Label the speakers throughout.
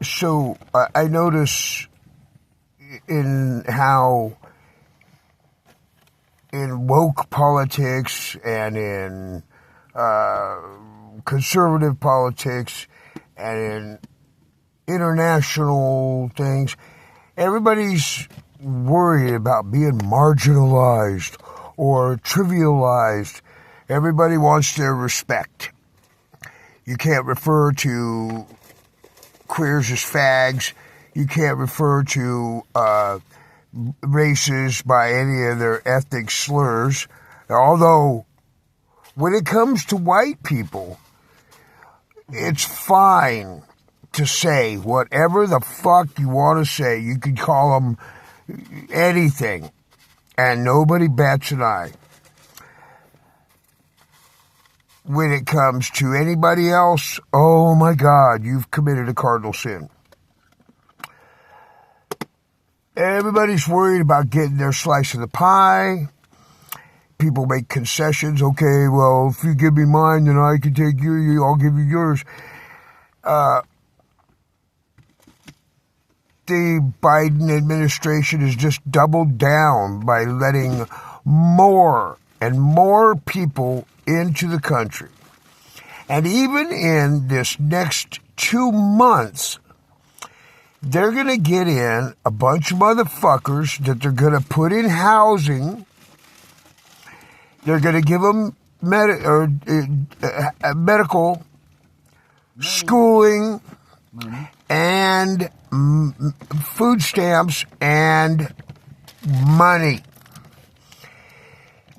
Speaker 1: So I notice in how in woke politics and in conservative politics and in international things, everybody's worried about being marginalized or trivialized. Everybody wants their respect. You can't refer to queers as fags. You can't refer to races by any of their ethnic slurs. Although, when it comes to white people, it's fine to say whatever the fuck you want to say. You can call them anything, and nobody bats an eye. When it comes to anybody else, oh my God, you've committed a cardinal sin. Everybody's worried about getting their slice of the pie. People make concessions. Okay, well, if you give me mine, then I can take you. I'll give you yours. The Biden administration has just doubled down by letting more and more people into the country. And even in this next 2 months, they're going to get in a bunch of motherfuckers that they're going to put in housing. They're going to give them medical, schooling, and food stamps and money.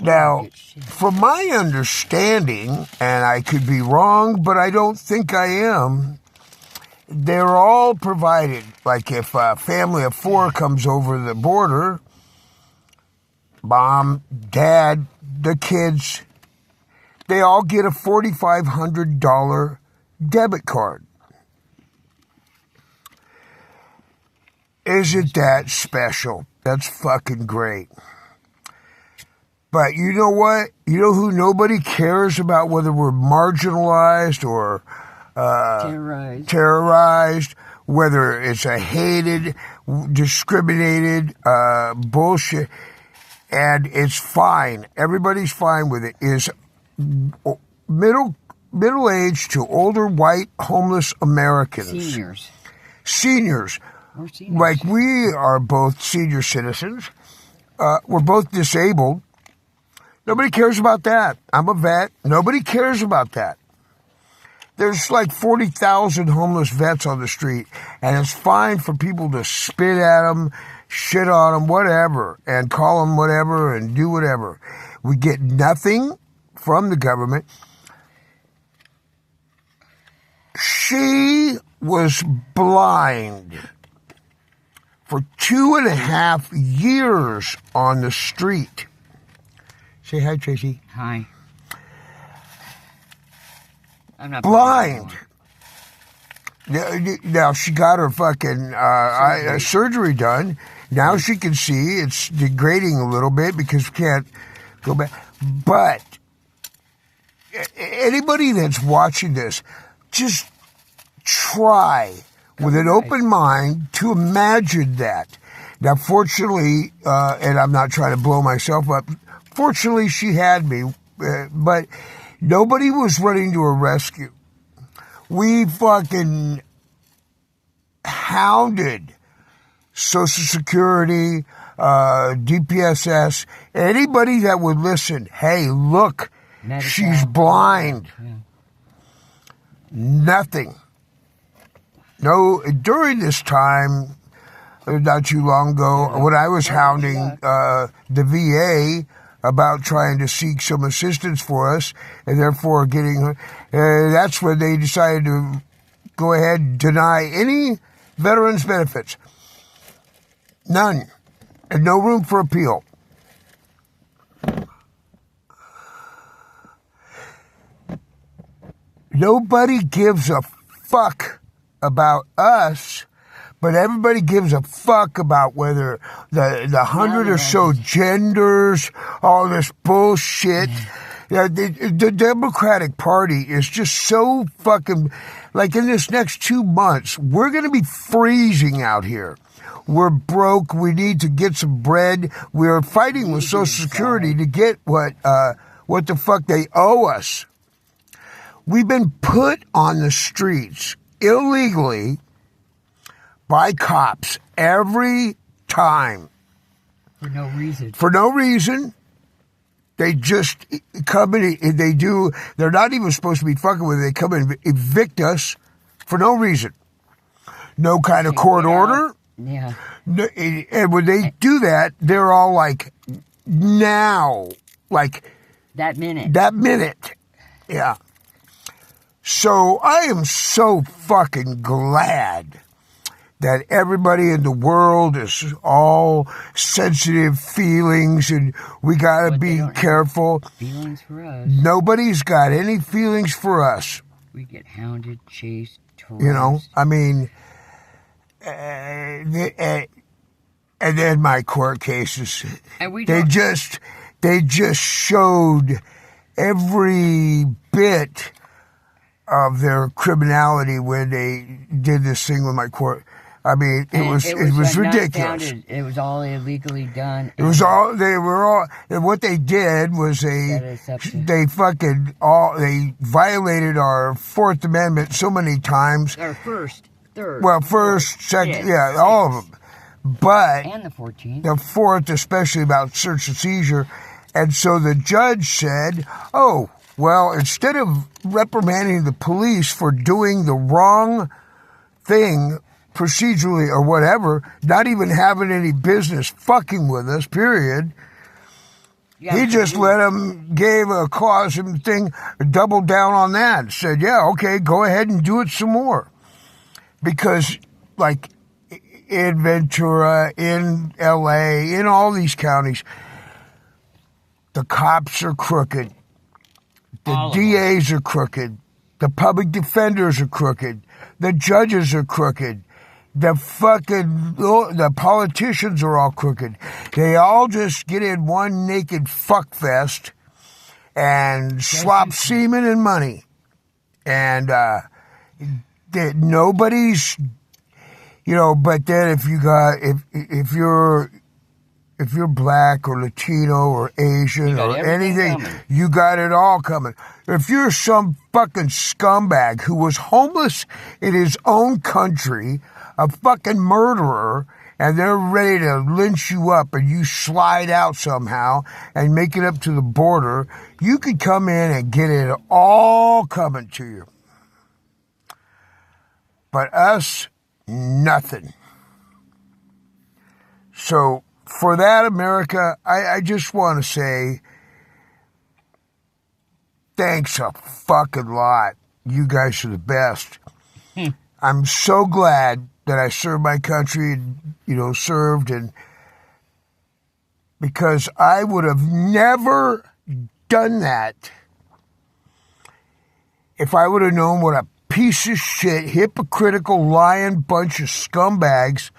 Speaker 1: Now, from my understanding, and I could be wrong, but I don't think I am, they're all provided. Like if a family of 4 comes over the border, mom, dad, the kids, they all get a $4,500 debit card. Isn't that special? That's fucking great. But you know what? You know who nobody cares about, whether we're marginalized or terrorized, whether it's a hated, discriminated bullshit, and it's fine. Everybody's fine with it. Is middle-aged to older white homeless Americans. Seniors. Like we are both senior citizens. We're both disabled. Nobody cares about that. I'm a vet. Nobody cares about that. There's like 40,000 homeless vets on the street, and it's fine for people to spit at them, shit on them, whatever, and call them whatever and do whatever. We get nothing from the government. She was blind for 2.5 years on the street. Say hi, Tracy.
Speaker 2: Hi. I'm not
Speaker 1: blind. Now she got her fucking surgery done. Now she can see. It's degrading a little bit because we can't go back. But anybody that's watching this, just try with an open mind to imagine that. Now, fortunately, and I'm not trying to blow myself up, fortunately she had me, but nobody was running to her rescue. We fucking hounded Social Security, DPSS, anybody that would listen. Hey, look, she's blind. Yeah. Nothing. No, during this time, not too long ago, when I was hounding the VA about trying to seek some assistance for us, and therefore getting, that's when they decided to go ahead and deny any veterans benefits. None. And no room for appeal. Nobody gives a fuck about us, but everybody gives a fuck about whether the 100 or so genders, all this bullshit. Yeah, the Democratic Party is just so fucking, like in this next 2 months, we're going to be freezing out here. We're broke. We need to get some bread. We're fighting with Social Security to get what the fuck they owe us. We've been put on the streets illegally by cops every time.
Speaker 2: For no reason.
Speaker 1: For no reason. They just come in, they're not even supposed to be fucking with it. They come and evict us for no reason. No kind of court order.
Speaker 2: Yeah.
Speaker 1: No, and when they do that, they're all like, now. Like.
Speaker 2: That minute.
Speaker 1: That minute. Yeah. So I am so fucking glad that everybody in the world is all sensitive feelings and we got to be careful.
Speaker 2: Feelings for us.
Speaker 1: Nobody's got any feelings for us.
Speaker 2: We get hounded, chased, harassed.
Speaker 1: You know, I mean, and then my court cases,
Speaker 2: and
Speaker 1: they just showed every bit of their criminality when they did this thing with my court. I mean, it was ridiculous.
Speaker 2: It was all illegally done.
Speaker 1: It was all, and what they did was they violated our Fourth Amendment so many times.
Speaker 2: Our first, third.
Speaker 1: Well, first, second, yeah, all of them. But.
Speaker 2: And the 14th.
Speaker 1: The fourth, especially about search and seizure. And so the judge said, oh, well, instead of reprimanding the police for doing the wrong thing, procedurally or whatever, not even having any business fucking with us, period. He just let him, gave a cause and thing, doubled down on that. Said, yeah, okay, go ahead and do it some more. Because, like, in Ventura, in L.A., in all these counties, the cops are crooked. The DAs are crooked. The public defenders are crooked. The judges are crooked. The politicians are all crooked. They all just get in one naked fuck fest and slop semen and money. And nobody's, you know, but then if you're black or Latino or Asian or anything, you got it all coming. If you're some fucking scumbag who was homeless in his own country, a fucking murderer, and they're ready to lynch you up and you slide out somehow and make it up to the border, you could come in and get it all coming to you. But us, nothing. So, for that, America, I just want to say thanks a fucking lot. You guys are the best. I'm so glad that I served my country and, you know, served, and because I would have never done that if I would have known what a piece of shit, hypocritical, lying bunch of scumbags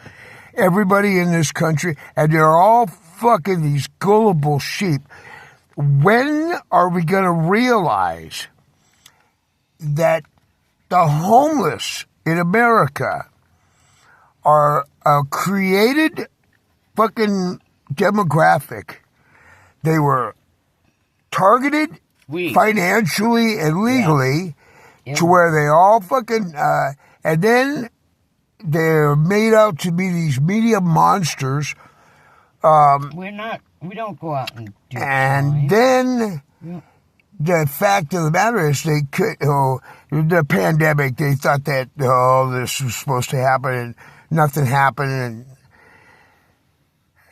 Speaker 1: everybody in this country, and they're all fucking these gullible sheep. When are we going to realize that the homeless in America are a created fucking demographic? They were targeted financially and legally to where they all fucking, and then they're made out to be these media monsters.
Speaker 2: We don't go out and do
Speaker 1: and then the fact of the matter is the pandemic, they thought that, this was supposed to happen and nothing happened. And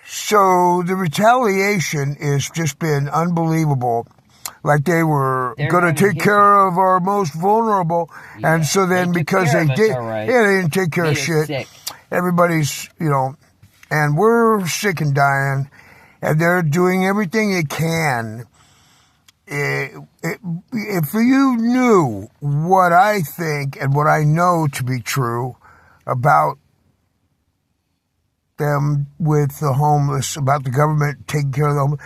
Speaker 1: so the retaliation has just been unbelievable. Like they're going to take care of our most vulnerable. Yeah, and so then because they didn't take care of shit. Sick. Everybody's, and we're sick and dying, and they're doing everything they can. If you knew what I think and what I know to be true about them with the homeless, about the government taking care of the homeless,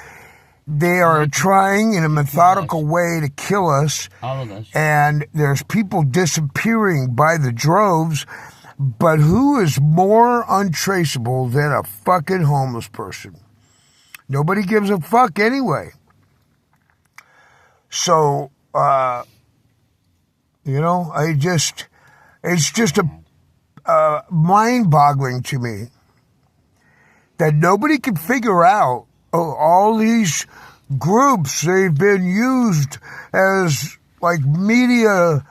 Speaker 1: They are trying in a methodical way to kill us.
Speaker 2: All of us.
Speaker 1: And there's people disappearing by the droves. But who is more untraceable than a fucking homeless person? Nobody gives a fuck anyway. So, it's just mind-boggling to me that nobody can figure out all these groups. They've been used as like media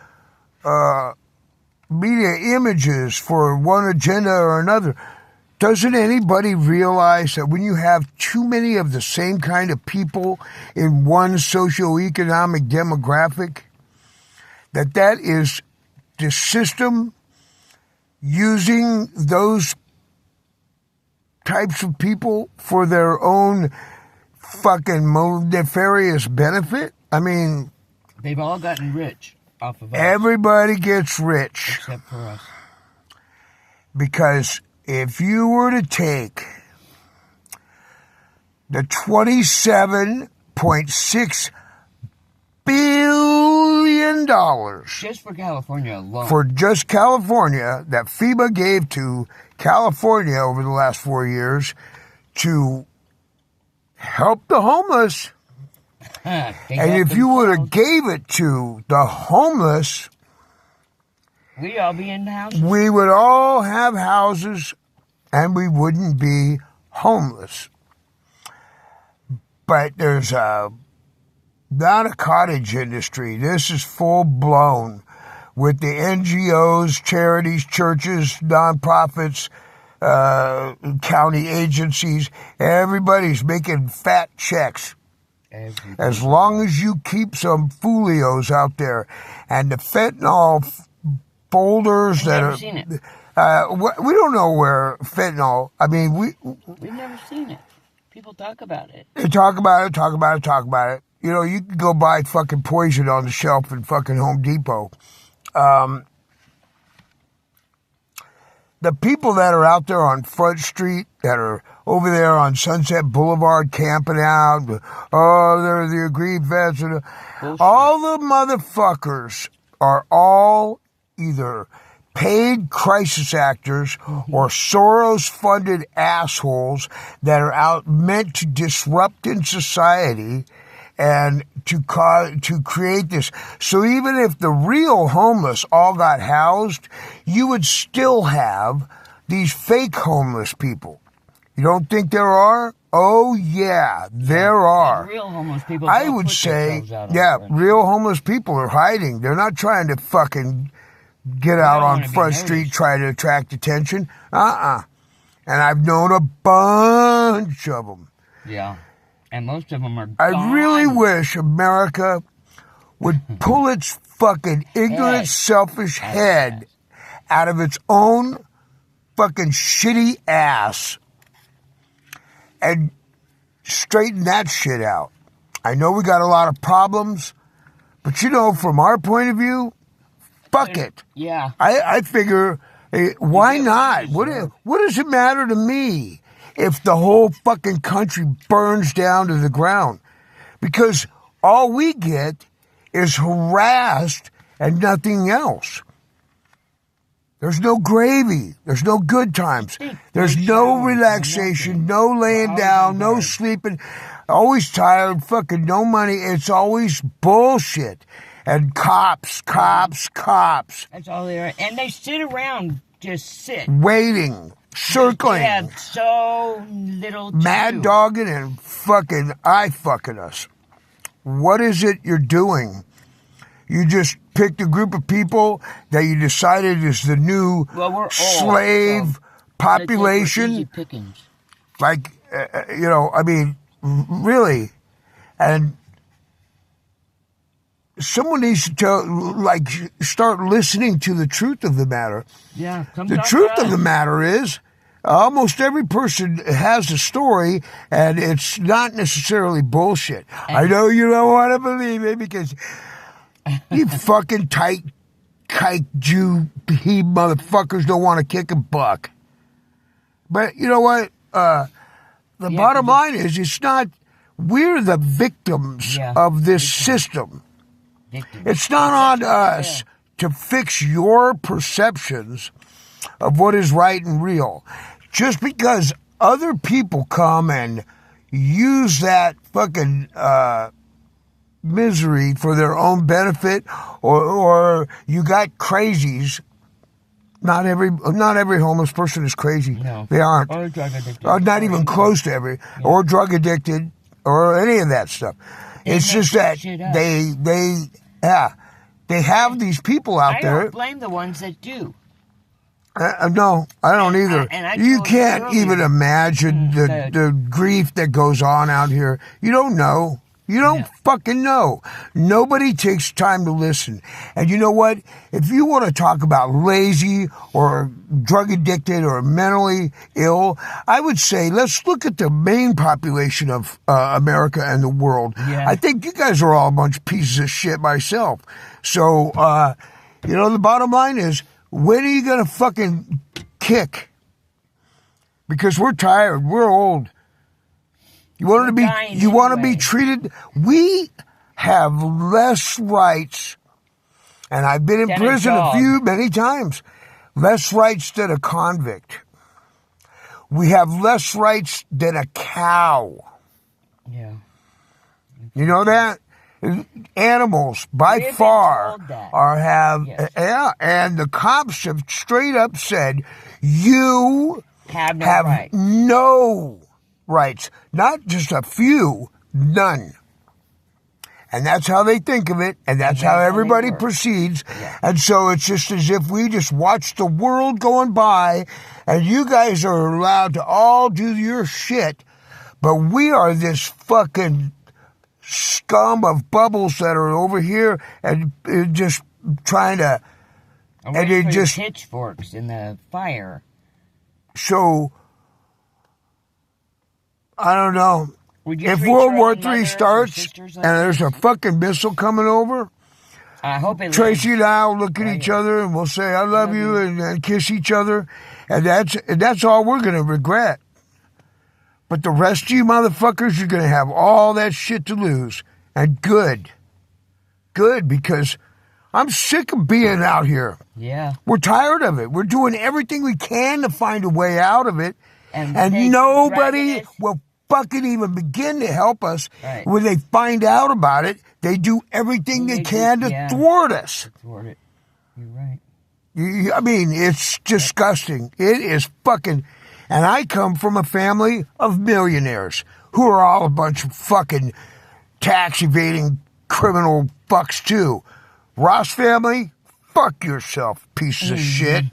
Speaker 1: images for one agenda or another. Doesn't anybody realize that when you have too many of the same kind of people in one socioeconomic demographic, that is the system using those types of people for their own fucking nefarious benefit? I mean,
Speaker 2: they've all gotten rich off of us.
Speaker 1: Everybody gets rich.
Speaker 2: Except for us.
Speaker 1: Because if you were to take the $27.6 billion
Speaker 2: just for California alone,
Speaker 1: for just California that FEMA gave to California over the last 4 years to help the homeless, and if you would have gave it to the homeless,
Speaker 2: we'd all be in houses.
Speaker 1: We would all have houses and we wouldn't be homeless. But there's not a cottage industry. This is full blown with the NGOs, charities, churches, nonprofits, county agencies. Everybody's making fat checks. As long as you keep some folios out there. And the fentanyl folders that are...
Speaker 2: Seen it.
Speaker 1: We don't know where fentanyl... I mean,
Speaker 2: we've never seen it. People talk about it.
Speaker 1: They talk about it. You know, you can go buy fucking poison on the shelf in fucking Home Depot. The people that are out there on Front Street, that are over there on Sunset Boulevard camping out, they're the aggrieved vets. All the motherfuckers are all either paid crisis actors or Soros-funded assholes that are out meant to disrupt in society and to create this. So even if the real homeless all got housed, you would still have these fake homeless people. You don't think there are? Oh, yeah, there are.
Speaker 2: Real homeless people.
Speaker 1: I would say, real homeless people are hiding. They're not trying to fucking get out on Front Street, try to attract attention. And I've known a bunch of them.
Speaker 2: Yeah. And most of them are gone.
Speaker 1: I really wish America would pull its fucking ignorant, selfish head out of its own fucking shitty ass and straighten that shit out. I know we got a lot of problems, but you know, from our point of view, fuck it.
Speaker 2: Yeah.
Speaker 1: I figure, why not? What does it matter to me if the whole fucking country burns down to the ground? Because all we get is harassed and nothing else. There's no gravy. There's no good times. There's no relaxation, no laying down, no sleeping. Always tired, fucking no money. It's always bullshit. And cops.
Speaker 2: That's all they are. And they sit around, just sit.
Speaker 1: Waiting. Circling.
Speaker 2: They have so little to
Speaker 1: Mad dogging and fucking eye-fucking us. What is it you're doing? You just picked a group of people that you decided is the new slave population. Like, I mean, really. And someone needs to start listening to the truth of the matter.
Speaker 2: Yeah.
Speaker 1: The truth of the matter is, almost every person has a story, and it's not necessarily bullshit. I know you don't want to believe it because you fucking tight, kike Jew motherfuckers don't want to kick a buck. But you know what? The bottom line is, it's not we're the victims of this system. It's not on us to fix your perceptions of what is right and real. Just because other people come and use that fucking misery for their own benefit, or you got crazies. Not every homeless person is crazy.
Speaker 2: No.
Speaker 1: They aren't.
Speaker 2: Or drug addicted.
Speaker 1: Not even close to every. Yeah. Or drug addicted, or any of that stuff. It's just that they have these people out there.
Speaker 2: I don't blame the ones that do.
Speaker 1: No, I don't either. You can't even imagine the grief that goes on out here. You don't know. You don't fucking know. Nobody takes time to listen. And you know what? If you want to talk about lazy or drug addicted or mentally ill, I would say let's look at the main population of America and the world. Yeah. I think you guys are all a bunch of pieces of shit myself. So, the bottom line is, when are you going to fucking kick? Because we're tired. We're old. You want to be treated. We have less rights, and I've been in prison many times. Less rights than a convict. We have less rights than a cow.
Speaker 2: Yeah.
Speaker 1: You know that? Animals by far and the cops have straight up said you
Speaker 2: have
Speaker 1: no rights. Not just a few, none. And that's how they think of it, and that's how everybody proceeds. Yeah. And so it's just as if we just watch the world going by, and you guys are allowed to all do your shit, but we are this fucking scum of bubbles that are over here and just trying to...
Speaker 2: And it just pitchforks in the fire.
Speaker 1: So... I don't know. If World War III starts and there's a fucking missile coming over,
Speaker 2: I hope it
Speaker 1: Tracy and I will look at each other and we'll say, I love you, and kiss each other. And that's all we're going to regret. But the rest of you motherfuckers, you're going to have all that shit to lose. And good. Good, because I'm sick of being out here.
Speaker 2: Yeah.
Speaker 1: We're tired of it. We're doing everything we can to find a way out of it. And nobody will fucking even begin to help us. Right. When they find out about it, they do everything they can to thwart us.
Speaker 2: Thwart it. You're right.
Speaker 1: I mean, it's disgusting. It is fucking... And I come from a family of millionaires who are all a bunch of fucking tax evading criminal fucks too. Ross family, fuck yourself, pieces of shit.